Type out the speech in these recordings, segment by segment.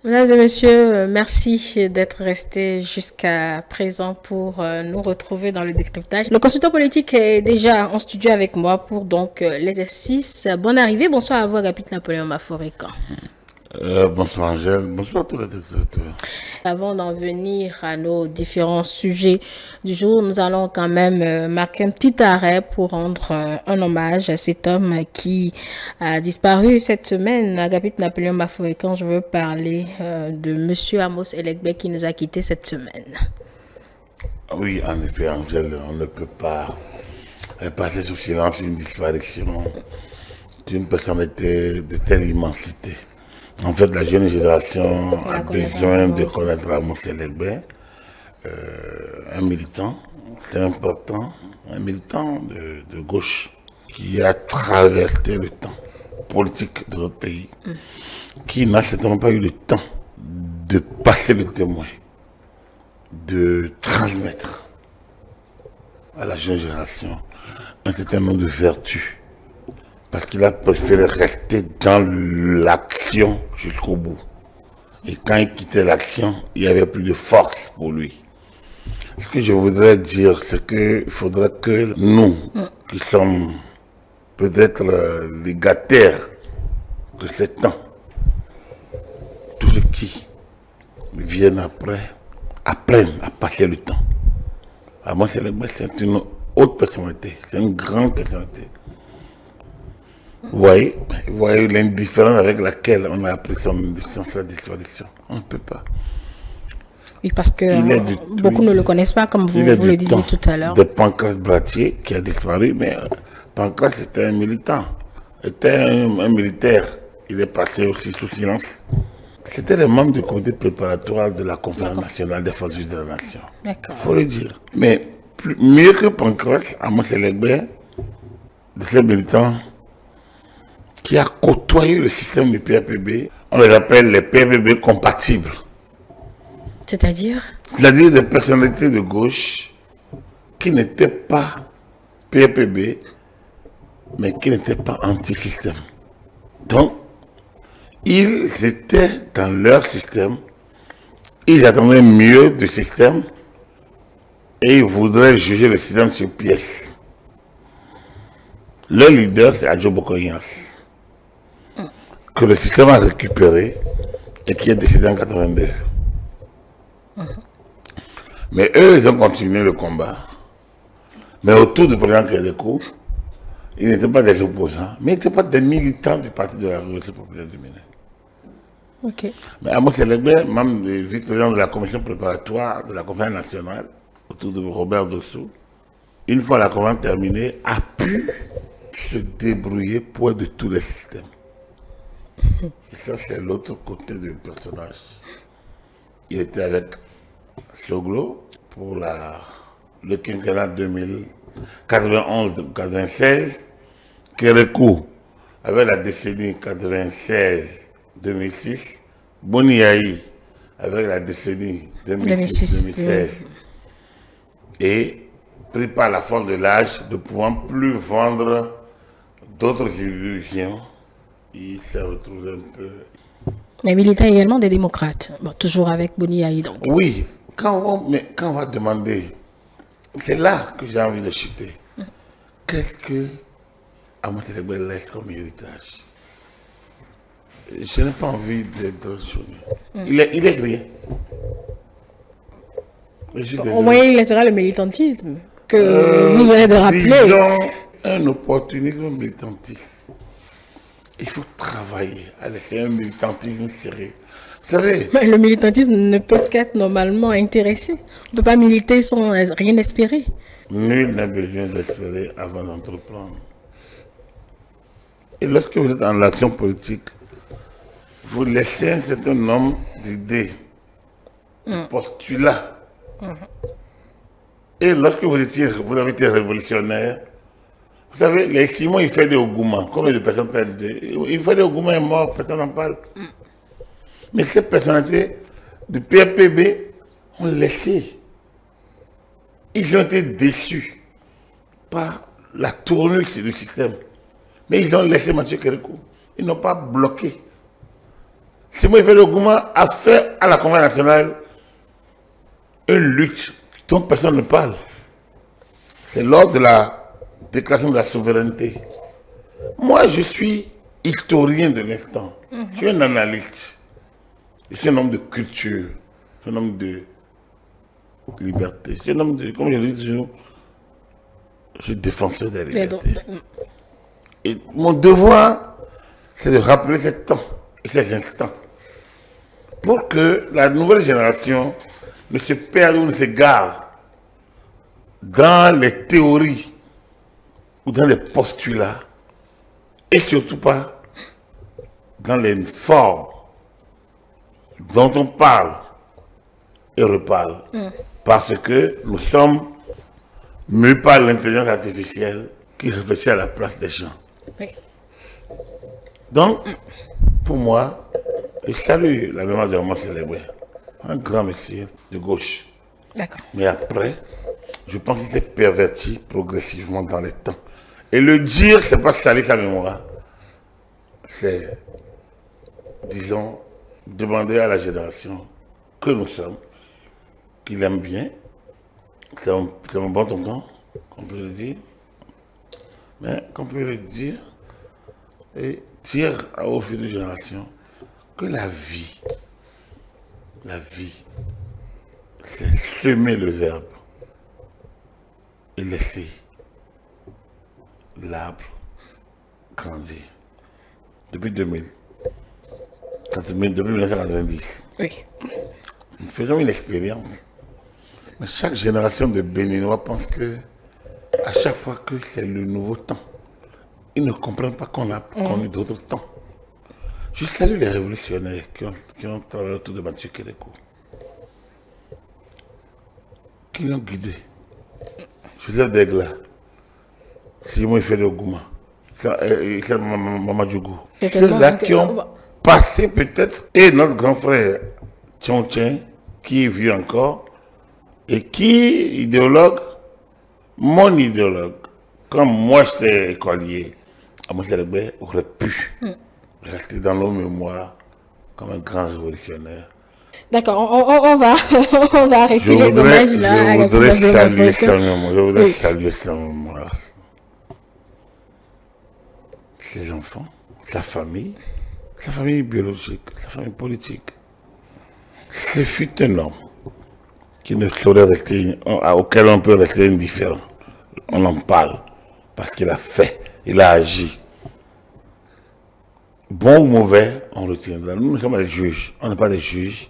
Mesdames et messieurs, merci d'être restés jusqu'à présent pour nous retrouver dans le décryptage. Le consultant politique est déjà en studio avec moi pour donc l'exercice. Bonne arrivée, bonsoir à vous, Agapit Napoléon Maforécan. Bonsoir Angèle, bonsoir tous les téléspectateurs. Avant d'en venir à nos différents sujets du jour, nous allons quand même marquer un petit arrêt pour rendre un hommage à cet homme qui a disparu cette semaine. Agapit Napoléon Mafoé, quand je veux parler de Monsieur Amos Elekbe qui nous a quittés cette semaine. Oui, en effet, Angèle, on ne peut pas passer sous silence une disparition d'une personnalité de telle immensité. En fait, la jeune génération a besoin de connaître Amos Elekbe, un militant, c'est important, un militant de gauche qui a traversé le temps politique de notre pays, qui n'a certainement pas eu le temps de passer le témoin, de transmettre à la jeune génération un certain nombre de vertus. Parce qu'il a préféré rester dans l'action jusqu'au bout. Et quand il quittait l'action, il n'y avait plus de force pour lui. Ce que je voudrais dire, c'est qu'il faudrait que nous, qui sommes peut-être les gâteurs de ce temps, tous ceux qui viennent après, apprennent à passer le temps. Moi, c'est une haute personnalité, c'est une grande personnalité. Vous voyez l'indifférence avec laquelle on a appris sa disparition. On ne peut pas. Oui, parce que beaucoup ne le connaissent pas, comme vous le disiez tout à l'heure. De Pancras Bratier qui a disparu, mais Pancras était un militant, était un militaire. Il est passé aussi sous silence. C'était les membres du comité préparatoire de la Conférence nationale des forces vives de la nation. Il faut le dire. Mais mieux que Pancras, Amos Elekbe, de ces militants qui a côtoyé le système du PAPB, on les appelle les PAPB compatibles. C'est-à-dire des personnalités de gauche qui n'étaient pas PAPB, mais qui n'étaient pas anti-système. Donc, ils étaient dans leur système, ils attendaient mieux du système et ils voudraient juger le système sur pièce. Leur leader, c'est Adjo Bokoyans, que le système a récupéré et qui est décédé en 82. Mais eux, ils ont continué le combat. Mais autour du président Kédékou, ils n'étaient pas des opposants, mais ils n'étaient pas des militants du Parti de la Révolution populaire du Bénin. Mais Amos Elekbe, membre du vice-président de la commission préparatoire de la conférence nationale, autour de Robert Dossou, une fois la conférence terminée, a pu se débrouiller pour de tous les systèmes. Et ça, c'est l'autre côté du personnage. Il était avec Soglo pour le quinquennat 2091-96, Kérékou avec la décennie 96-2006, Boniaï avec la décennie 2006-2016, et pris par la force de l'âge de pouvoir plus vendre d'autres illusions, il s'est retrouvé un peu. Mais militant également des démocrates, bon, toujours avec Boniaï donc. Oui, quand on va demander, c'est là que j'ai envie de chuter. Qu'est-ce que Amos Elekbe laisse comme héritage? Je n'ai pas envie d'être choqué. Il laisse rien. Au moins, il laissera le militantisme que vous venez de rappeler. Disons un opportunisme militantiste. Il faut travailler à laisser un militantisme sérieux. Vous savez, mais le militantisme ne peut qu'être normalement intéressé. On ne peut pas militer sans rien espérer. Nul n'a besoin d'espérer avant d'entreprendre. Et lorsque vous êtes en action politique, vous laissez un certain nombre d'idées, de postulats. Et lorsque vous avez été révolutionnaire, vous savez, les Simons, ils font des Ogoumas. Combien de personnes perdent? Il fait des Ogoumas et morts, personne n'en parle. Mais ces personnalités du PAPB ont laissé. Ils ont été déçus par la tournure du système. Mais ils ont laissé Mathieu Kérékou. Ils n'ont pas bloqué. Simon Ifeanyi Oguma a fait à la Convention nationale une lutte dont personne ne parle. C'est lors de la déclaration de la souveraineté. Moi, je suis historien de l'instant. Je suis un analyste. Je suis un homme de culture. Je suis un homme de liberté. Je suis un homme de, comme je le dis toujours, je suis défenseur de la liberté. Et mon devoir, c'est de rappeler ces temps et ces instants pour que la nouvelle génération ne se perde ou ne s'égare dans les théories ou dans les postulats et surtout pas dans les formes dont on parle et reparle. Parce que nous sommes mus par l'intelligence artificielle qui réfléchit à la place des gens. Oui. Donc, pour moi, je salue la mémoire de Roman Célébré, un grand monsieur de gauche. D'accord. Mais après, je pense qu'il s'est perverti progressivement dans les temps. Et le dire, c'est pas salir sa mémoire. C'est, disons, demander à la génération que nous sommes, qu'il aime bien. C'est un bon tonton, qu'on peut le dire. Mais qu'on peut le dire et dire aux futures générations que la vie, c'est semer le verbe et laisser l'arbre grandir. Depuis 2000, depuis 1990, Oui. nous faisons une expérience. Mais chaque génération de Béninois pense que à chaque fois que c'est le nouveau temps, ils ne comprennent pas qu'on a connu d'autres temps. Je salue les révolutionnaires qui ont travaillé autour de Mathieu Kérékou, qui l'ont guidé. Joseph Degla, Simon Ifeanyi Oguma, Mamadjougou. Ceux-là qui ont passé peut-être, et notre grand frère Tchon, qui est vieux encore, et qui, idéologue, mon idéologue, comme moi j'étais écolier, Amos Célébré aurait pu rester dans nos mémoires comme un grand révolutionnaire. D'accord, on va, on va arrêter les hommages là. Je voudrais saluer sa mémoire. Je voudrais saluer sa mémoire. Ses enfants, sa famille biologique, sa famille politique. Ce fut un homme qui ne saurait rester, auquel on peut rester indifférent. On en parle parce qu'il a fait, il a agi. Bon ou mauvais, on retiendra. Nous sommes des juges, on n'est pas des juges.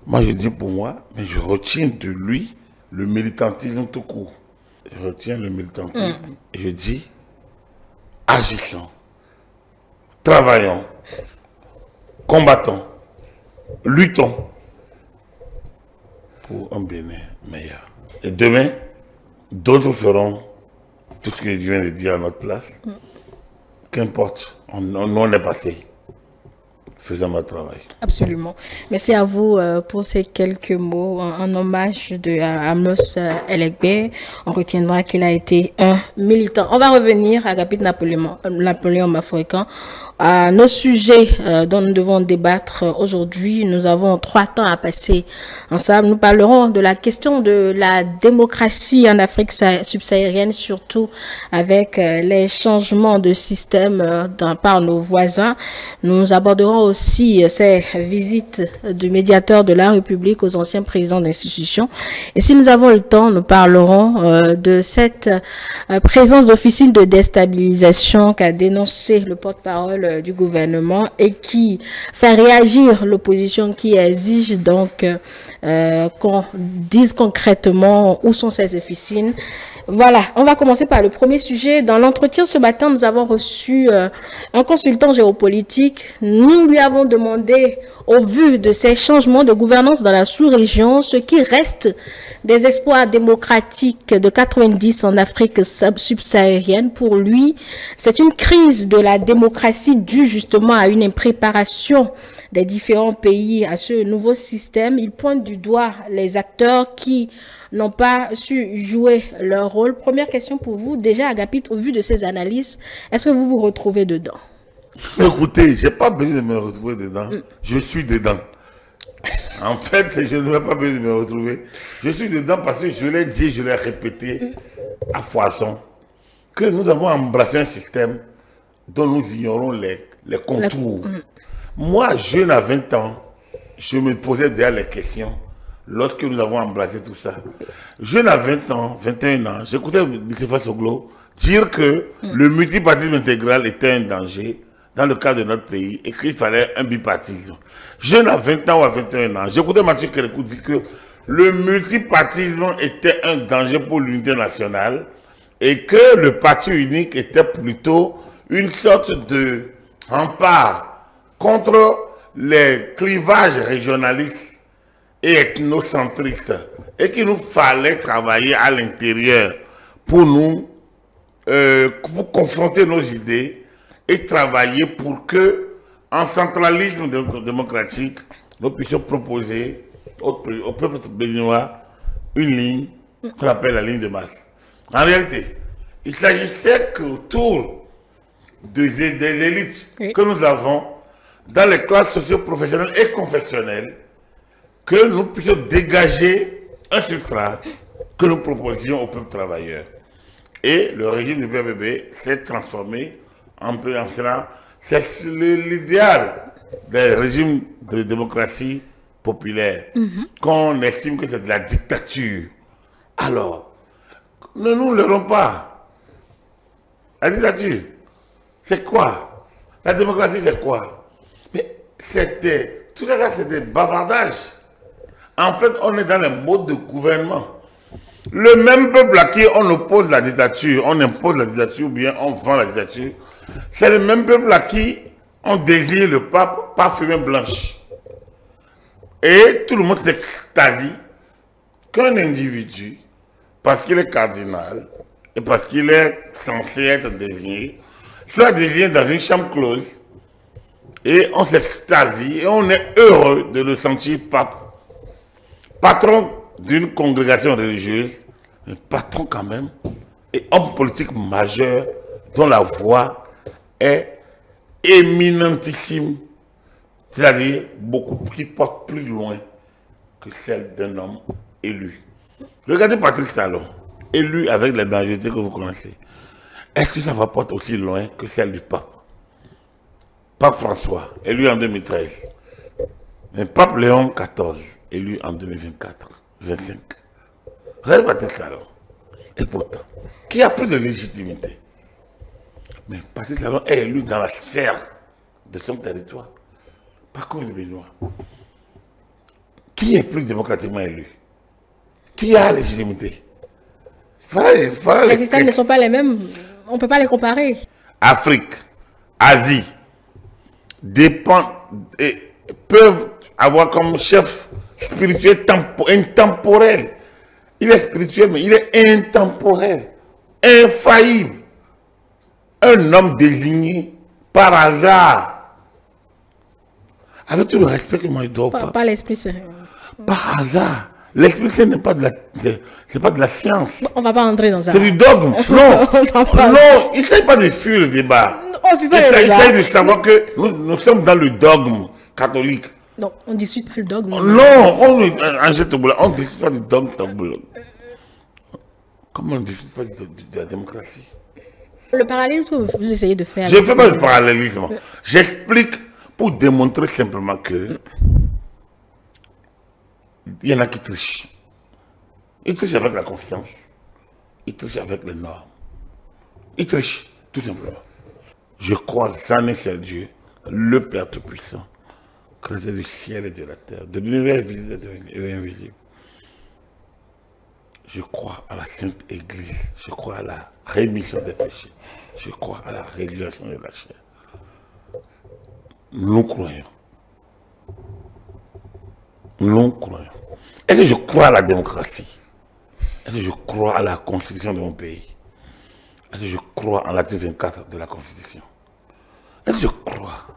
Moi, je dis pour moi, mais je retiens de lui le militantisme tout court. Je retiens le militantisme et je dis, agissons, travaillons, combattons, luttons pour un Bénin meilleur. Et demain, d'autres feront tout ce que je viens de dire à notre place. Qu'importe, on est passé. Faisons notre travail. Absolument. Merci à vous pour ces quelques mots en hommage à Amos Elegbe. On retiendra qu'il a été un militant. On va revenir à Agapit Napoléon Mafoikan. À nos sujets dont nous devons débattre aujourd'hui, nous avons 3 temps à passer ensemble. Nous parlerons de la question de la démocratie en Afrique subsaharienne, surtout avec les changements de système par nos voisins. Nous aborderons aussi ces visites du médiateur de la République aux anciens présidents d'institutions. Et si nous avons le temps, nous parlerons de cette présence d'officines de déstabilisation qu'a dénoncé le porte-parole du gouvernement et qui fait réagir l'opposition, qui exige donc qu'on dise concrètement où sont ces officines. Voilà, on va commencer par le premier sujet. Dans l'entretien ce matin, nous avons reçu un consultant géopolitique. Nous lui avons demandé, au vu de ces changements de gouvernance dans la sous-région, ce qui reste des espoirs démocratiques de 90 en Afrique subsaharienne. Pour lui, c'est une crise de la démocratie due justement à une impréparation des différents pays à ce nouveau système. Il pointe du doigt les acteurs qui n'ont pas su jouer leur rôle. Première question pour vous, déjà Agapit, au vu de ces analyses, est-ce que vous vous retrouvez dedans? Écoutez, j'ai pas besoin de me retrouver dedans. Je suis dedans. En fait, je n'ai pas besoin de me retrouver. Je suis dedans parce que je l'ai dit, je l'ai répété à foison, que nous avons embrassé un système dont nous ignorons les contours. Moi, jeune à 20 ans, je me posais déjà les questions lorsque nous avons embrassé tout ça. Jeune à 20 ans, 21 ans, j'écoutais Nicéphore Soglo dire que le multipartisme intégral était un danger dans le cas de notre pays et qu'il fallait un bipartisme. Jeune à 20 ans ou à 21 ans, j'écoutais Mathieu Kérékou dire que le multipartisme était un danger pour l'unité nationale et que le parti unique était plutôt une sorte de rempart contre les clivages régionalistes et ethnocentristes et qu'il nous fallait travailler à l'intérieur pour pour confronter nos idées et travailler pour que, en centralisme démocratique, nous puissions proposer au peuple béninois une ligne qu'on appelle la ligne de masse. En réalité, il s'agissait qu'autour des élites que nous avons dans les classes socio-professionnelles et confessionnelles, que nous puissions dégager un substrat que nous proposions au peuple travailleur. Et le régime du PPB s'est transformé en cela. C'est l'idéal des régimes de démocratie populaire, qu'on estime que c'est de la dictature. Alors, ne nous leurrons pas. La dictature, c'est quoi? La démocratie, c'est quoi? Mais tout ça, c'est des bavardages. En fait, on est dans le mode de gouvernement. Le même peuple à qui on oppose la dictature, on impose la dictature ou bien on vend la dictature, c'est le même peuple à qui on désire le pape par fumée blanche. Et tout le monde s'extasie qu'un individu, parce qu'il est cardinal et parce qu'il est censé être désigné, soit désigné dans une chambre close et on s'extasie et on est heureux de le sentir pape, patron d'une congrégation religieuse, un patron quand même, et homme politique majeur dont la voix est éminentissime, c'est-à-dire qui porte plus loin que celle d'un homme élu. Regardez Patrice Talon, élu avec les majorités que vous connaissez. Est-ce que ça va porter aussi loin que celle du pape? Pape François, élu en 2013. Mais Pape Léon XIV, élu en 2024-25. Regardez Patrice Talon. Et pourtant, qui a plus de légitimité? Mais Patrice Talon est élu dans la sphère de son territoire. Par contre, le Béninois. Qui est plus démocratiquement élu? Qui a la légitimité? Les systèmes ne sont pas les mêmes. On ne peut pas les comparer. Afrique, Asie, peuvent avoir comme chef spirituel intemporel. Il est spirituel, mais il est intemporel, infaillible. Un homme désigné par hasard. Avec tout le respect que moi je dois pas l'esprit, c'est... Par hasard. L'esprit, ce n'est pas de la, c'est pas de la science. On ne va pas entrer dans ça. C'est du dogme. Non, non, il ne s'agit pas de fuir le débat. Il s'agit de savoir que nous sommes dans le dogme catholique. Non, on ne discute pas le dogme. Non, on ne discute pas du dogme taboula. Comment on ne discute pas de la démocratie? Le parallélisme que vous essayez de faire... Je ne fais pas de parallélisme. J'explique pour démontrer simplement que il y en a qui trichent. Ils trichent avec la conscience. Ils trichent avec les normes. Ils trichent, tout simplement. Je crois en un seul Dieu, le Père Tout-Puissant, créateur du ciel et de la terre, de l'univers visible et invisible. Je crois à la Sainte Église. Je crois à la rémission des péchés. Je crois à la résurrection de la chair. Nous croyons. Nous croyons. Est-ce que je crois à la démocratie? Est-ce que je crois à la constitution de mon pays? Est-ce que je crois en l'article 24 de la constitution? Est-ce que je crois?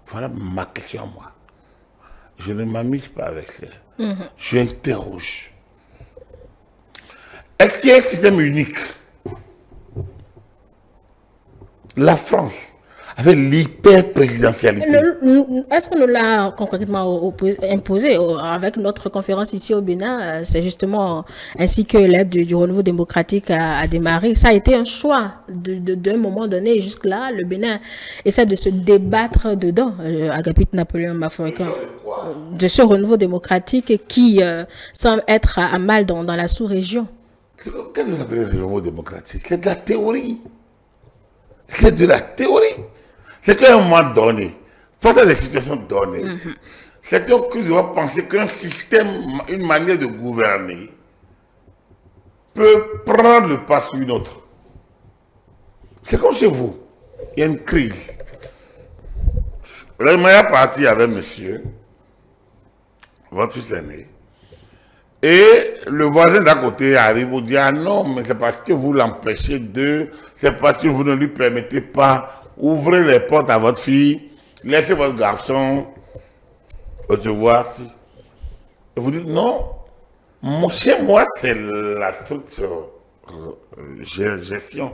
Voilà ma question à moi. Je ne m'amuse pas avec ça. Je interroge. Est-ce qu'il y a un système unique? La France avait l'hyper-présidentialité. Est-ce qu'on nous l'a concrètement imposé avec notre conférence ici au Bénin? C'est justement ainsi que l'aide du renouveau démocratique a démarré. Ça a été un choix d'un moment donné. Jusque-là, le Bénin essaie de se débattre dedans. Agapit Napoléon Mafoika, de ce renouveau démocratique qui semble être à mal dans la sous-région. Qu'est-ce que vous appelez le renouveau démocratique? C'est de la théorie. C'est de la théorie. C'est qu'à un moment donné, face à des situations données, certains doivent penser qu'un système, une manière de gouverner, peut prendre le pas sur une autre. C'est comme chez vous. Il y a une crise. La meilleure partie avec monsieur, votre fils aîné, et le voisin d'à côté arrive pour dire, ah non, mais c'est parce que vous l'empêchez c'est parce que vous ne lui permettez pas, ouvrez les portes à votre fille, laissez votre garçon recevoir. Et vous dites, non, chez moi, c'est la structure gestion.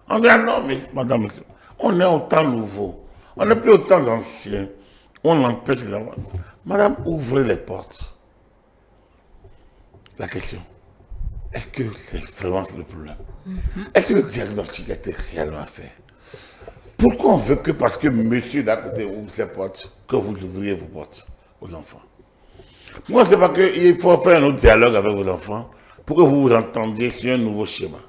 On dit, ah non, mais madame, on est au temps nouveau, on n'est plus au temps ancien, on empêche les enfants. Madame, ouvrez les portes. La question, est-ce que c'est vraiment le problème? Est-ce que le diagnostic a été réellement fait? Pourquoi on veut que parce que monsieur d'à côté ouvre ses portes, que vous ouvriez vos portes aux enfants? Moi, c'est pas qu'il faut faire un autre dialogue avec vos enfants pour que vous vous entendiez sur un nouveau schéma.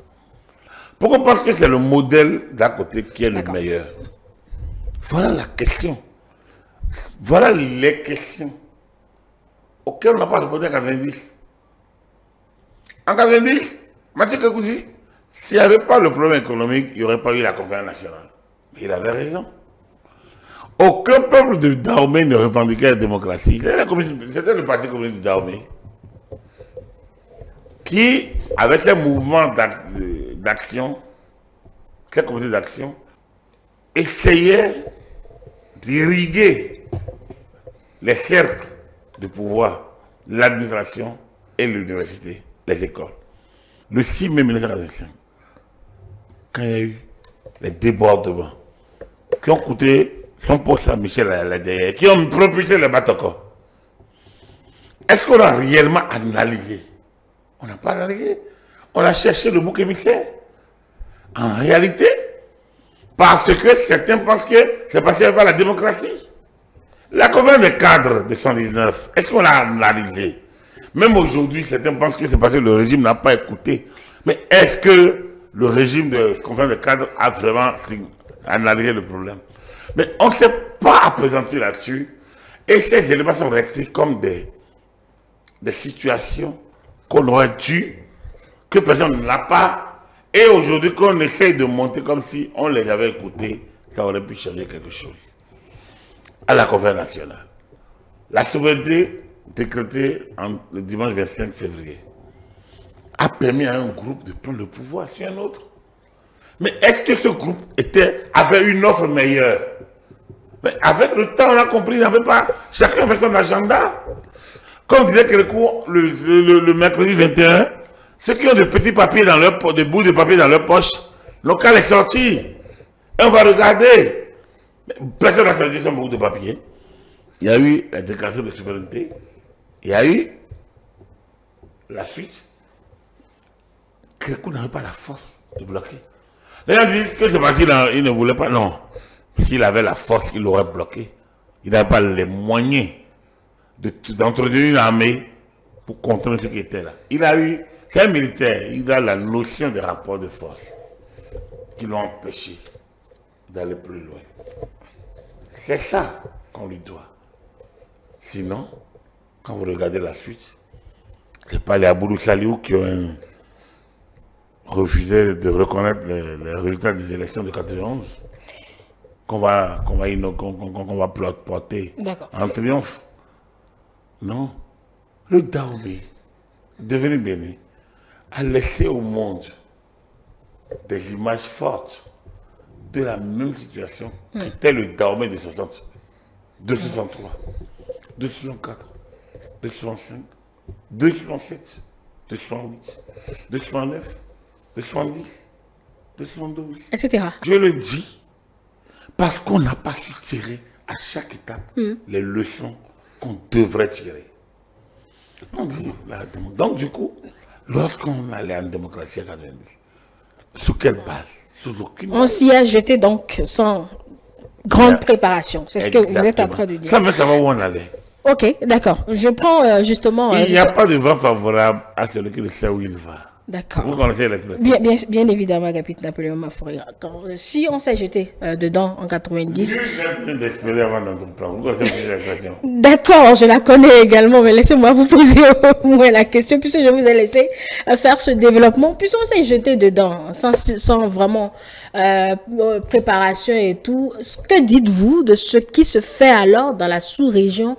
Pourquoi? Parce que c'est le modèle d'à côté qui est le meilleur. Voilà la question. Voilà les questions auxquelles on n'a pas répondu en 90. En 90, Mathieu Kakoudi, s'il n'y avait pas le problème économique, il n'y aurait pas eu la conférence nationale. Mais il avait raison. Aucun peuple de Dahomey ne revendiquait la démocratie. C'était le Parti communiste de Dahomey qui, avec ses mouvements d'action, ses comités d'action, essayait d'irriguer les cercles de pouvoir, l'administration et l'université, les écoles. Le 6 mai 1945, quand il y a eu les débordements qui ont coûté son poste à Michel Aladé, qui ont propulsé les Batoko, est-ce qu'on a réellement analysé? On n'a pas analysé. On a cherché le bouc émissaire. En réalité, parce que certains pensent que c'est parce qu'il n'y a pas la démocratie. La conférence des cadres de 119, est-ce qu'on l'a analysé? Même aujourd'hui, certains pensent que c'est parce que le régime n'a pas écouté. Mais est-ce que le régime de conférence des cadres a vraiment analysé le problème? Mais on ne s'est pas appesanti là-dessus. Et ces éléments sont restés comme des situations qu'on aurait dû, que personne n'a pas. Et aujourd'hui, qu'on essaye de monter comme si on les avait écoutés, ça aurait pu changer quelque chose. À la conférence nationale, la souveraineté décrétée le dimanche 25 février a permis à un groupe de prendre le pouvoir sur un autre. Mais est-ce que ce groupe avait une offre meilleure? Mais avec le temps, on a compris, il n'avait pas. Chacun avait son agenda. Comme disait quelqu'un le mercredi 21, ceux qui ont des petits papiers dans leur poche, des bouts de papier dans leur poche, n'ont qu'à les sortir. Et on va regarder. Personne n'a sorti son bout de papier. Il y a eu la déclaration de souveraineté. Il y a eu la suite. Quelqu'un n'avait pas la force de bloquer. Les gens disent que c'est parce qu'il ne voulait pas. Non. S'il avait la force, il l'aurait bloqué. Il n'avait pas les moyens d'entretenir une armée pour contrôler ce qui était là. Il a eu, c'est un militaire, il a la notion des rapports de force qui l'ont empêché d'aller plus loin. C'est ça qu'on lui doit. Sinon, quand vous regardez la suite, c'est pas les Aboudou Saliou qui ont refusé de reconnaître les résultats des élections de 91 qu'on va porter en triomphe. Non. Le Dahomey, devenu Bénin, a laissé au monde des images fortes de la même situation qui était le Dahomey de 60, de 63, de 64, de 65, de 67, de 68, de 69, de 70, de 72. Etc. Je le dis parce qu'on n'a pas su tirer à chaque étape les leçons qu'on devrait tirer. On dit, donc du coup, lorsqu'on allait en démocratie à 90, sous quelle base? Sous aucune On base. s'y a jeté donc sans grande préparation. C'est ce que vous êtes en train de dire. Ça me savoir où on allait. Ok, d'accord. Je prends justement... Il n'y a pas de vent favorable à celui qui ne sait où il va. D'accord. Vous connaissez l'expression? Bien évidemment, Agapit Napoléon Mafouri. Si on s'est jeté dedans en 90... J'ai d'espérer avant d'entreprendre. Vous connaissez l'expression? D'accord, je la connais également, mais laissez-moi vous poser au moins la question, puisque je vous ai laissé faire ce développement, puisqu'on s'est jeté dedans, sans vraiment préparation et tout. Que dites-vous de ce qui se fait alors dans la sous-région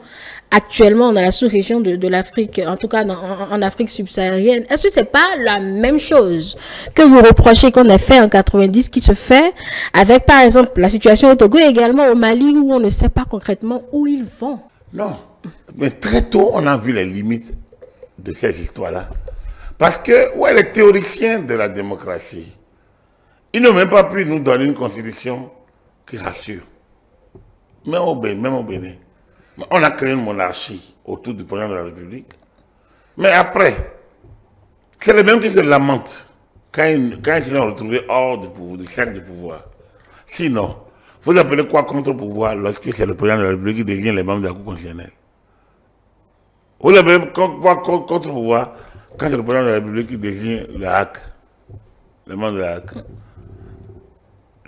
actuellement, dans la sous-région de l'Afrique, en tout cas en Afrique subsaharienne? Est-ce que c'est pas la même chose que vous reprochez qu'on a fait en 90 qui se fait avec, par exemple, la situation au Togo et également au Mali où on ne sait pas concrètement où ils vont? Non. Mais très tôt, on a vu les limites de ces histoires-là. Parce que, ouais, les théoriciens de la démocratie, ils n'ont même pas pu nous donner une constitution qui rassure. Même au Bénin. On a créé une monarchie autour du président de la République. Mais après, c'est les mêmes qui se lamentent quand ils se sont retrouvés hors du cercle du pouvoir. Sinon, vous appelez quoi contre-pouvoir lorsque c'est le président de la République qui désigne les membres de la Cour constitutionnelle? Vous appelez quoi contre-pouvoir quand c'est le président de la République qui désigne le HAC, les membres de la HAC?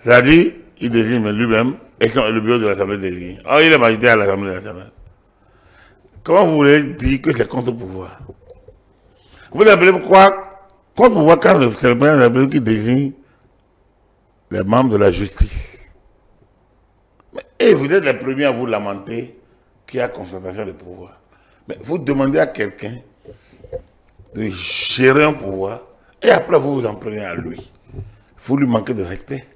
C'est-à-dire, il désigne lui-même et le bureau de l'Assemblée désigne. Or, il est majoritaire à l'Assemblée nationale. Comment vous voulez dire que c'est contre-pouvoir? Vous appelez pourquoi contre-pouvoir quand c'est le président de la République qui désigne les membres de la justice? Et vous êtes les premiers à vous lamenter qu'il y a concentration de pouvoir. Mais vous demandez à quelqu'un de gérer un pouvoir et après vous vous en prenez à lui. Vous lui manquez de respect.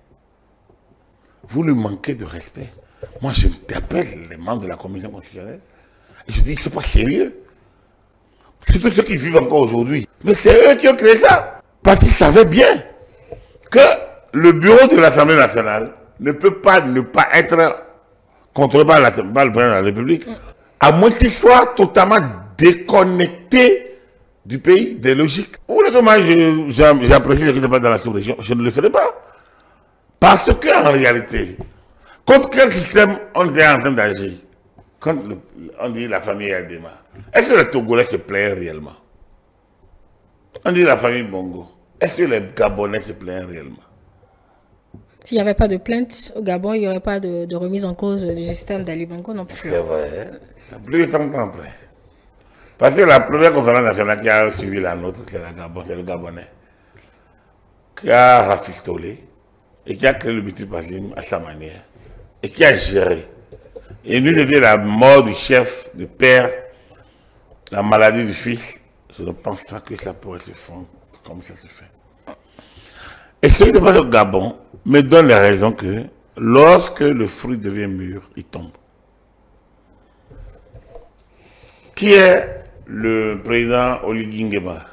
Vous lui manquez de respect. Moi, je t'appelle les membres de la commission constitutionnelle et je dis que ce n'est pas sérieux. Surtout ceux qui vivent encore aujourd'hui. Mais c'est eux qui ont créé ça. Parce qu'ils savaient bien que le bureau de l'Assemblée nationale ne peut pas ne pas être contrôlé par le président de la République, à moins qu'il soit totalement déconnecté du pays, des logiques. Vous voulez que moi j'apprécie ce qui se passe dans la sous-région? Je ne le ferai pas. Parce qu'en réalité, contre quel système on est en train d'agir? Quand on dit la famille Adema, est-ce que les Togolais se plaignent réellement? On dit la famille Bongo, est-ce que les Gabonais se plaignent réellement? S'il n'y avait pas de plainte au Gabon, il n'y aurait pas de remise en cause du système d'Ali Bongo non plus. C'est vrai. Plus de 30 ans après. Parce que la première conférence nationale qui a suivi la nôtre, c'est le Gabonais, qui a rafistolé et qui a créé le multipartisme à sa manière et qui a géré. Et nous, c'était la mort du chef, du père, la maladie du fils. Je ne pense pas que ça pourrait se faire comme ça se fait. Et ce qui se passe au Gabon me donne la raison que lorsque le fruit devient mûr, il tombe. Qui est le président Oligui Nguema?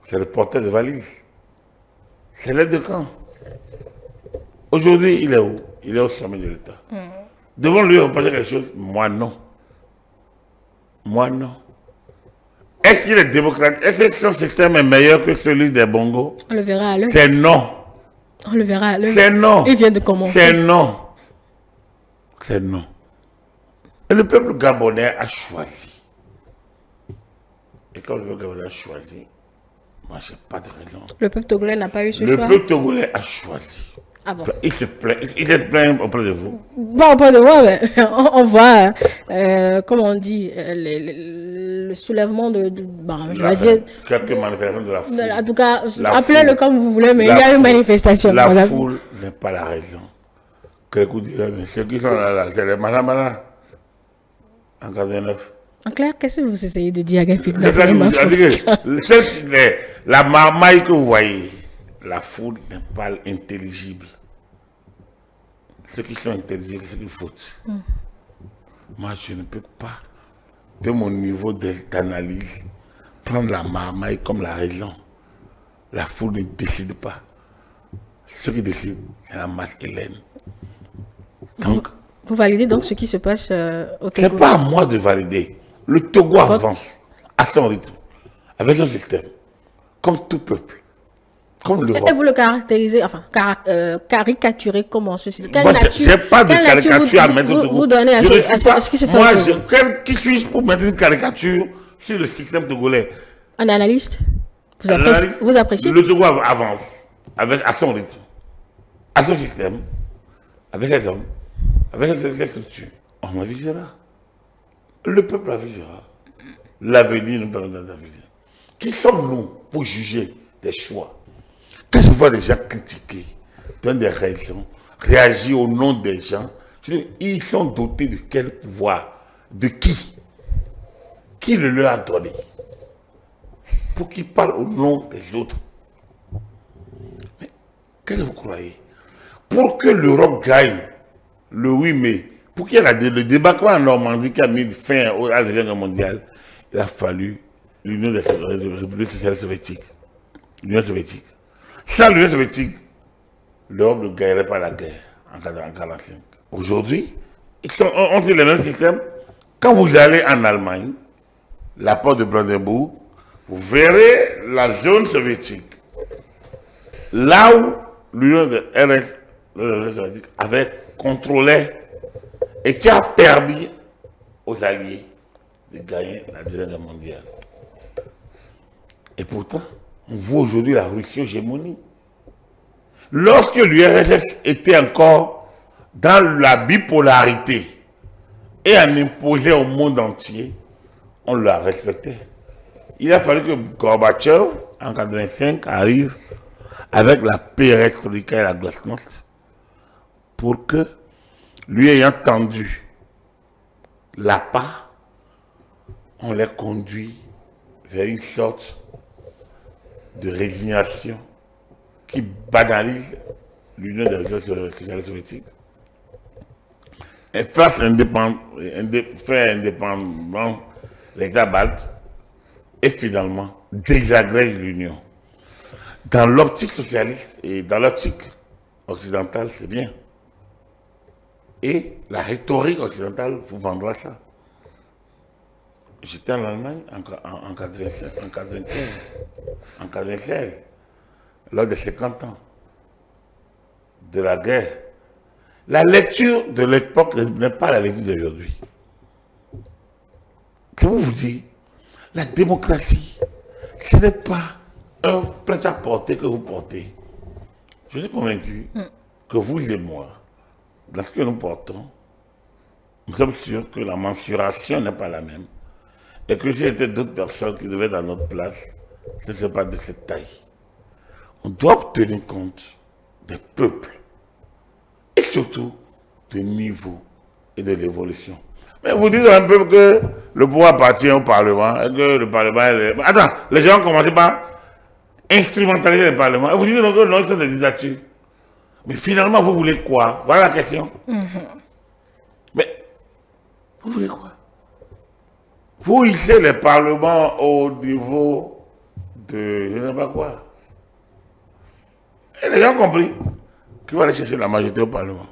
C'est le porteur de valise. C'est l'aide de camp. Aujourd'hui, il est où? Il est au sommet de l'État. Devons lui reprocher quelque chose? Moi, non. Moi, non. Est-ce qu'il est démocrate? Est-ce que son système est meilleur que celui des Bongo? On le verra à l'heure. C'est non. On le verra à l'heure. C'est non. Il vient de commencer. C'est non. C'est non. Et le peuple gabonais a choisi. Et quand le peuple gabonais a choisi, moi, je n'ai pas de raison. Le peuple togolais n'a pas eu ce choix. Le peuple togolais a choisi. Ah bon. Il se plaint auprès de vous. Bon, auprès de moi, mais on voit, comment on dit, le soulèvement bon, je vais dire... Quelques manifestations de la foule. En tout cas, appelez-le comme vous voulez, mais il y a une manifestation. La foule n'est pas la raison. Ceux qui sont là, c'est les Manamana, en 89. En clair, qu'est-ce que vous essayez de dire, Agapit? C'est ça que la marmaille que vous voyez, la foule n'est pas intelligible. Ceux qui sont intelligibles, c'est ceux qui foutent. Moi, je ne peux pas, de mon niveau d'analyse, prendre la marmaille comme la raison. La foule ne décide pas. Ce qui décide, c'est la masse hélène. Donc, vous validez donc ce qui se passe au Togo? Ce n'est pas à moi de valider. Le Togo avance à son rythme, avec son système, comme tout peuple. Comme l'Europe. Et vous le caractérisez, enfin, caricaturez comment ceci? Moi, je n'ai pas de caricature à mettre au Togo. Vous donnez à ce qui se fait moi, au Togo. qui suis-je pour mettre une caricature sur le système togolais? Un analyste? Vous appréciez? Le Togo avance à son rythme, à son système, avec ses hommes, avec ses structures. On avisera. Le peuple avisera. L'avenir nous permet d'aviser. Qui sommes-nous pour juger des choix? Quand je vois des gens critiquer, donner des raisons, réagir au nom des gens, je dis, ils sont dotés de quel pouvoir? De qui? Qui le leur a donné? Pour qu'ils parlent au nom des autres. Mais qu'est-ce que vous croyez? Pour que l'Europe gagne le 8 mai, pour qu'il y ait le débarquement en Normandie qui a mis fin à la Deuxième Guerre mondiale, il a fallu l'Union des Républiques socialistes soviétiques. L'Union soviétique. Sans l'Union soviétique, l'Europe ne gagnerait pas la guerre en 1945. Aujourd'hui, on dit le même système. Quand vous allez en Allemagne, la porte de Brandenburg, vous verrez la zone soviétique. Là où l'Union de RS soviétique avait contrôlé et qui a permis aux Alliés de gagner la Deuxième Guerre mondiale. Et pourtant, on voit aujourd'hui la Russie hégémonie. Lorsque l'URSS était encore dans la bipolarité et en imposait au monde entier, on la respectait. Il a fallu que Gorbatchev, en 1985, arrive avec la perestroïka et la glasnost pour que, lui ayant tendu la part, on les conduit vers une sorte de résignation qui banalise l'Union des régions socialistes soviétiques et faire indépendant l'État balte et finalement désagrège l'Union. Dans l'optique socialiste et dans l'optique occidentale, c'est bien. Et la rhétorique occidentale vous vendra ça. J'étais en Allemagne en 1996, lors des 50 ans de la guerre. La lecture de l'époque n'est pas la lecture d'aujourd'hui. Je vous dis, la démocratie, ce n'est pas un prêt-à-porter que vous portez. Je suis convaincu que vous et moi, dans ce que nous portons, nous sommes sûrs que la mensuration n'est pas la même. Et que si c'était d'autres personnes qui devaient être à notre place, ce ne serait pas de cette taille. On doit tenir compte des peuples et surtout du niveau et de l'évolution. Mais vous dites un peu que le pouvoir appartient au Parlement et que le Parlement est... Attends, les gens ont commencé par instrumentaliser le Parlement. Et vous dites donc que non, c'est des dictatures. Mais finalement, vous voulez quoi? Voilà la question. Mais vous voulez quoi? Vous hissez les parlements au niveau de je ne sais pas quoi. Et les gens ont compris qu'il va aller chercher la majorité au Parlement.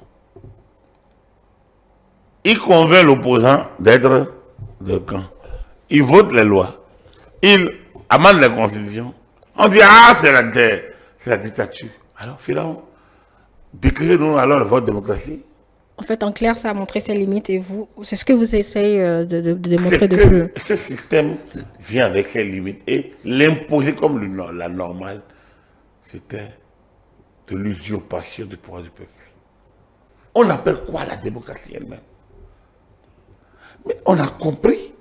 Il convainc l'opposant d'être de camp. Il vote les lois. Il amende les constitutions. On dit, ah, c'est la dictature. Alors, finalement, décrivez-nous alors votre démocratie. En fait, en clair, ça a montré ses limites et vous, c'est ce que vous essayez de démontrer depuis. Ce système vient avec ses limites et l'imposer comme la normale, c'était de l'usurpation du pouvoir du peuple. On appelle quoi la démocratie elle-même? Mais on a compris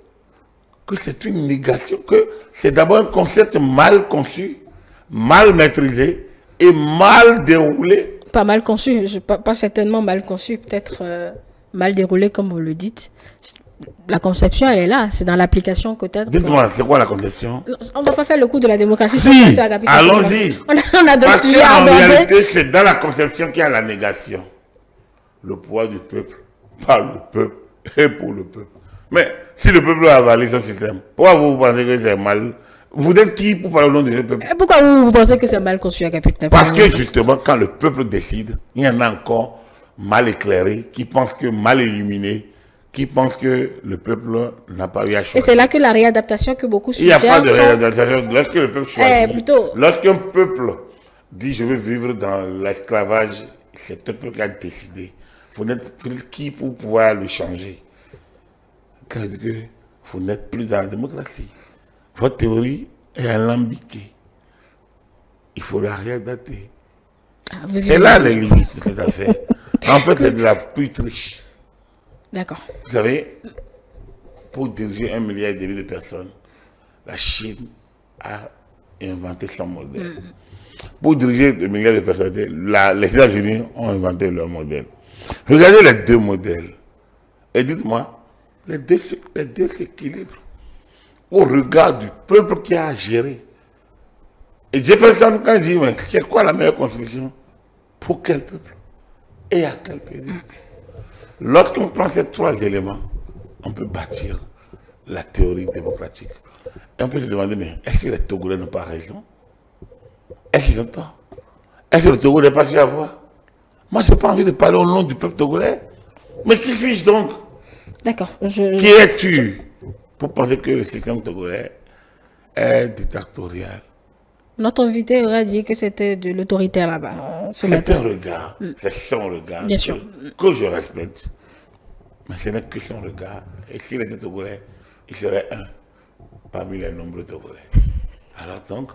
que c'est une négation, que c'est d'abord un concept mal conçu, mal maîtrisé et mal déroulé. Pas mal conçu, pas certainement mal conçu, peut-être mal déroulé comme vous le dites. La conception, elle est là, c'est dans l'application peut-être. Dites-moi, c'est quoi la conception? On ne va pas faire le coup de la démocratie. Si, allons-y. On a d'autres sujets à aborder. En réalité, c'est dans la conception qu'il y a la négation. Le pouvoir du peuple, par le peuple et pour le peuple. Mais si le peuple a avalé son système, pourquoi vous pensez que c'est mal? Vous êtes qui pour parler au nom du peuple? Et pourquoi vous pensez que c'est mal construit, capitaine? Parce que justement, quand le peuple décide, il y en a encore mal éclairés, qui pensent que mal illuminés, qui pensent que le peuple n'a pas eu à choisir. Et c'est là que la réadaptation que beaucoup suggèrent... Il n'y a pas de réadaptation. Lorsque le peuple choisit, lorsqu'un peuple dit je veux vivre dans l'esclavage, c'est un peuple qui a décidé. Vous n'êtes qui pour pouvoir le changer? C'est-à-dire que vous n'êtes plus dans la démocratie. Votre théorie est alambiquée. Il faut la réadapter. C'est là les limites de cette affaire. En fait, c'est de la pure triche. D'accord. Vous savez, pour diriger 1,5 milliard de personnes, la Chine a inventé son modèle. Pour diriger 2 milliards de personnes, les États-Unis ont inventé leur modèle. Regardez les deux modèles. Et dites-moi, les deux s'équilibrent au regard du peuple qui a géré. Et Jefferson, quand il dit, mais c'est quoi la meilleure constitution? Pour quel peuple? Et à quel pays? Lorsqu'on prend ces trois éléments, on peut bâtir la théorie démocratique. Et on peut se demander, mais est-ce que les Togolais n'ont pas raison? Est-ce qu'ils ont tort? Est-ce que le Togo n'est pas à voir? Moi, je n'ai pas envie de parler au nom du peuple togolais. Mais qui suis-je donc? D'accord. Qui es-tu pour penser que le système togolais est dictatorial? Notre invité aurait dit que c'était de l'autoritaire là-bas. C'est un regard, c'est son regard. Bien sûr. Que je respecte. Mais ce n'est que son regard. Et s'il était togolais, il serait un parmi les nombreux togolais. Alors donc,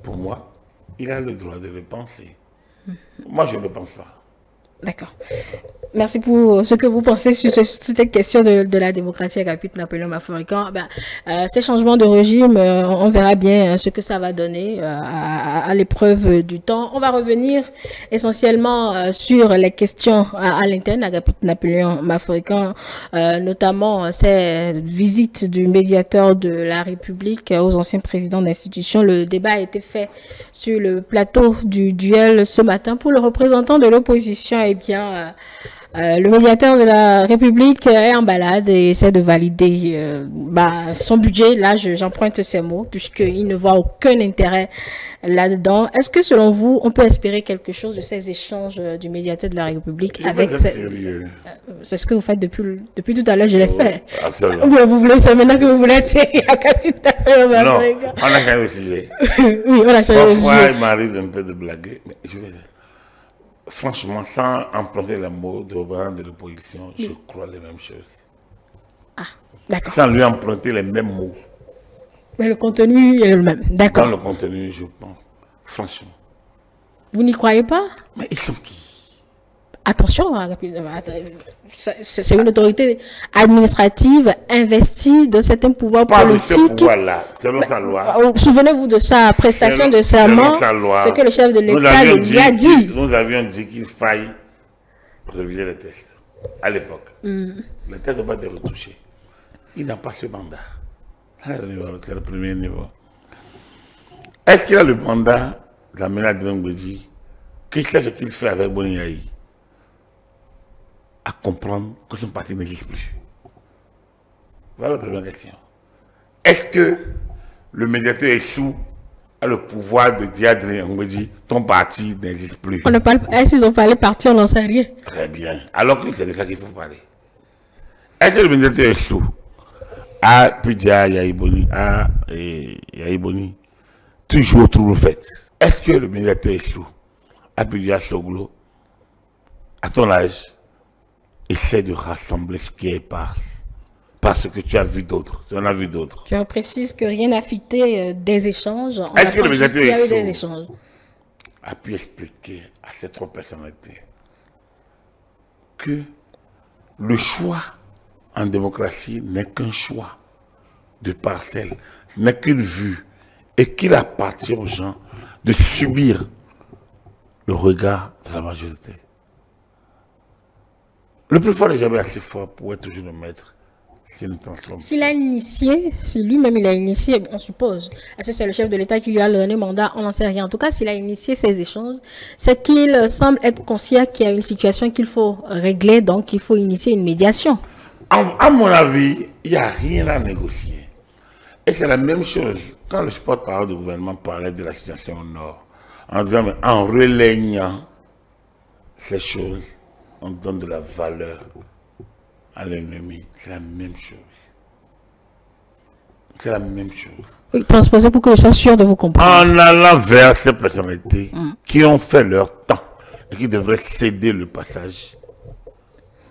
pour moi, il a le droit de le penser. Moi, je ne le pense pas. D'accord. Merci pour ce que vous pensez sur cette question de la démocratie à capitale Napoléon Mafourican. Ces changements de régime, on verra bien ce que ça va donner à l'épreuve du temps. On va revenir essentiellement sur les questions à l'interne à capitale Napoléon Mafourican, notamment ces visites du médiateur de la République aux anciens présidents d'institutions. Le débat a été fait sur le plateau du duel ce matin pour le représentant de l'opposition. Eh bien, le médiateur de la République est en balade et essaie de valider son budget. Là, j'emprunte ces mots, puisqu'il ne voit aucun intérêt là-dedans. Est-ce que, selon vous, on peut espérer quelque chose de ces échanges du médiateur de la République avec... C'est ce que vous faites depuis tout à l'heure, je l'espère. Absolument. Vous voulez, c'est maintenant que vous voulez être sérieux à capitale. Non, on a changé le sujet. Oui, on a changé le sujet. Parfois, il m'arrive un peu de blaguer, mais je vais dire. Franchement, sans emprunter les mots de représentant de l'opposition, je crois les mêmes choses. Ah, d'accord. Sans lui emprunter les mêmes mots. Mais le contenu est le même, d'accord. Dans le contenu, je pense, franchement. Vous n'y croyez pas? Mais ils sont qui? Attention, c'est une autorité administrative investie de certains pouvoirs politiques. Pas de ce pouvoir-là, selon sa loi. Souvenez-vous de sa prestation de serment, ce que le chef de l'État lui a dit. Nous avions dit qu'il faille réviser les tests à l'époque. Les tests ne doivent pas être retouchés. Il n'a pas ce mandat. C'est le premier niveau. Est-ce qu'il a le mandat de la menace de Ngwedi, qu'il sait ce qu'il fait avec Boniaï, à comprendre que son parti n'existe plus? Voilà la première question. Est-ce que le médiateur Essou a le pouvoir de dire à Ngwedi, ton parti n'existe plus? On ne parle pas. Est-ce qu'ils ont parlé parti, on n'en sait rien. Très bien. Alors que c'est de ça qu'il faut parler. Est-ce que le médiateur Essou a pu dire à Yaïboni, toujours trouble fait? Est-ce que le médiateur Essou a pu dire à Soglo, à ton âge, essaie de rassembler ce qui est éparse, parce que tu as vu d'autres, tu en as vu d'autres. Je précise que rien n'a fité des échanges. Est-ce que le médiateur il y a eu des échanges a pu expliquer à ces trois personnalités que le choix en démocratie n'est qu'un choix de parcelle, n'est qu'une vue, et qu'il appartient aux gens de subir le regard de la majorité? Le plus fort n'est jamais assez fort pour être toujours le maître. S'il a initié, si lui-même il a initié, on suppose, est-ce que c'est le chef de l'État qui lui a donné mandat, on n'en sait rien. En tout cas, s'il a initié ces échanges, c'est qu'il semble être conscient qu'il y a une situation qu'il faut régler, donc il faut initier une médiation. À mon avis, il n'y a rien à négocier. Et c'est la même chose quand le porte-parole du gouvernement parlait de la situation au nord. En disant, mais en relayant ces choses, on donne de la valeur à l'ennemi. C'est la même chose. C'est la même chose. Oui, transposer pour que je sois sûr de vous comprendre. En allant vers ces personnalités qui ont fait leur temps et qui devraient céder le passage,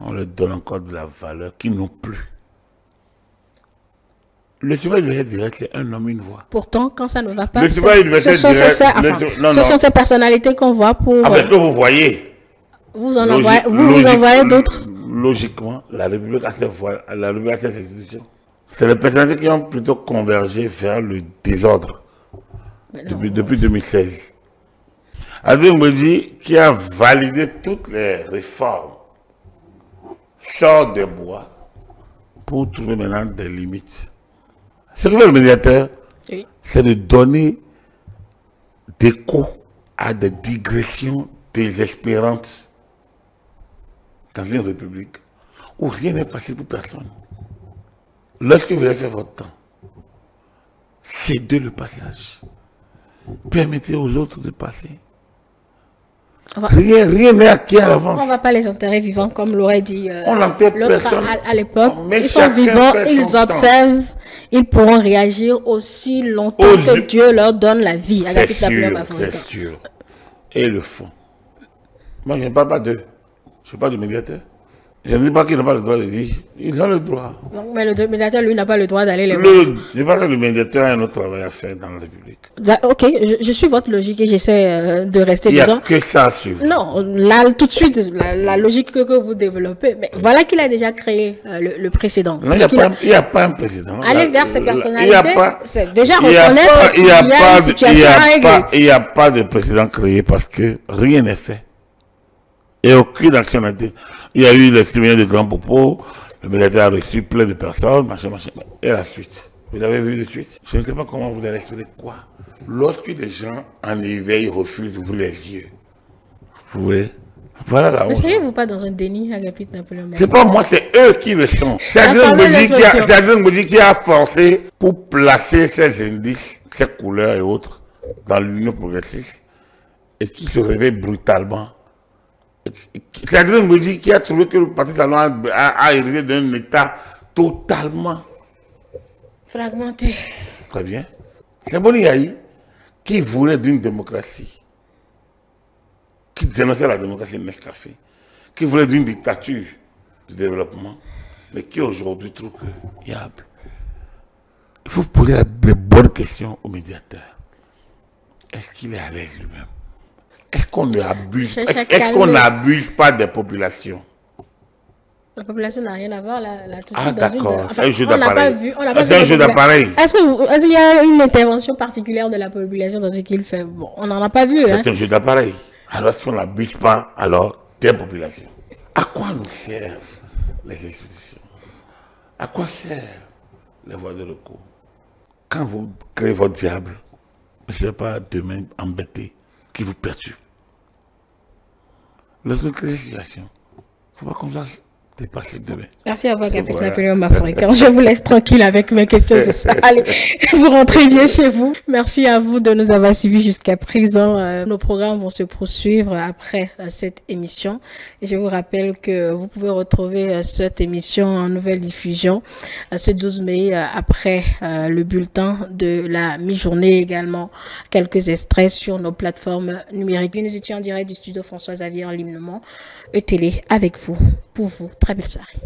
on leur donne encore de la valeur qu'ils n'ont plus. Le cheval universel direct, c'est un homme, une voix. Pourtant, quand ça ne va pas, Le cheval universel direct, ce sont ces personnalités qu'on voit pour... Avec que vous voyez. Vous envoyez d'autres. Logiquement, la République a ses voix, la République a ses institutions. C'est les personnalités qui ont plutôt convergé vers le désordre depuis 2016. Adrien Mbodji, qui a validé toutes les réformes, sort des bois pour trouver maintenant des limites. Ce que fait le médiateur, oui, c'est de donner des coups à des digressions désespérantes dans une république où rien n'est facile pour personne. Lorsque vous avez fait votre temps, cédez le passage. Permettez aux autres de passer. Rien n'est acquis à l'avance. On ne va pas les enterrer vivants, comme l'aurait dit l'autre à l'époque. Ils sont vivants, ils observent, ils pourront réagir aussi longtemps que Dieu leur donne la vie. C'est sûr. Et le fond. Moi, je ne parle pas d'eux. Je ne parle pas du médiateur. Je ne dis pas qu'ils n'ont pas le droit de dire. Ils ont le droit. Donc, mais le médiateur, lui, n'a pas le droit d'aller les voir. Je pense que le médiateur a un autre travail à faire dans la République. Ok, je suis votre logique et j'essaie de rester dedans. Il n'y a que ça à suivre. Non, là, tout de suite, la logique que vous développez. Mais voilà qu'il a déjà créé le précédent. Non, il n'y a pas un précédent. Aller vers ces personnalités, c'est déjà reconnaître qu'il y a une situation à régler. Il n'y a pas de précédent créé parce que rien n'est fait. Et aucune action n'a été. Il y a eu les séminaires de grands propos, le médiateur a reçu plein de personnes, machin. Et la suite. Vous avez vu de suite? Je ne sais pas comment vous allez expliquer quoi. Lorsque des gens en éveil refusent d'ouvrir les yeux. Vous voyez? Voilà la honte. Ne seriez-vous pas dans un déni, Agapit Napoléon? C'est pas moi, c'est eux qui le sont. C'est Adrien Mbodji qui a forcé pour placer ces indices, ces couleurs et autres dans l'Union progressiste et qui se réveille brutalement. C'est Adrien Mbodji qui a trouvé que le Parti Talon a hérité d'un État totalement fragmenté. Très bien. C'est Boni Yahi qui voulait d'une démocratie, qui dénonçait la démocratie Nescafé, qui voulait d'une dictature de développement, mais qui aujourd'hui trouve qu'il y a... Il faut poser les bonnes questions au médiateur. Est-ce qu'il est à l'aise lui-même? Est-ce qu'on n'abuse pas des populations? La population n'a rien à voir là. Ah d'accord, c'est un jeu d'appareil. C'est un jeu d'appareil. Est-ce qu'il y a une intervention particulière de la population dans ce qu'il fait? Bon, on n'en a pas vu. C'est un jeu d'appareil. Alors est-ce qu'on n'abuse pas alors des populations? À quoi nous servent les institutions? À quoi servent les voies de recours? Quand vous créez votre diable, je ne vais pas demain embêter qui vous perturbe. Lorsque créer cette situation, il ne faut pas comme ça dépasser demain. Merci à vous, Agapit Napoléon Africain. Je vous laisse tranquille avec mes questions ce soir. Allez, vous rentrez bien chez vous. Merci à vous de nous avoir suivis jusqu'à présent. Nos programmes vont se poursuivre après cette émission. Et je vous rappelle que vous pouvez retrouver cette émission en nouvelle diffusion ce 12 mai après le bulletin de la mi-journée, également quelques extraits sur nos plateformes numériques. Nous étions en direct du studio François Xavier en Limnement, télé avec vous, pour vous. Très belle soirée.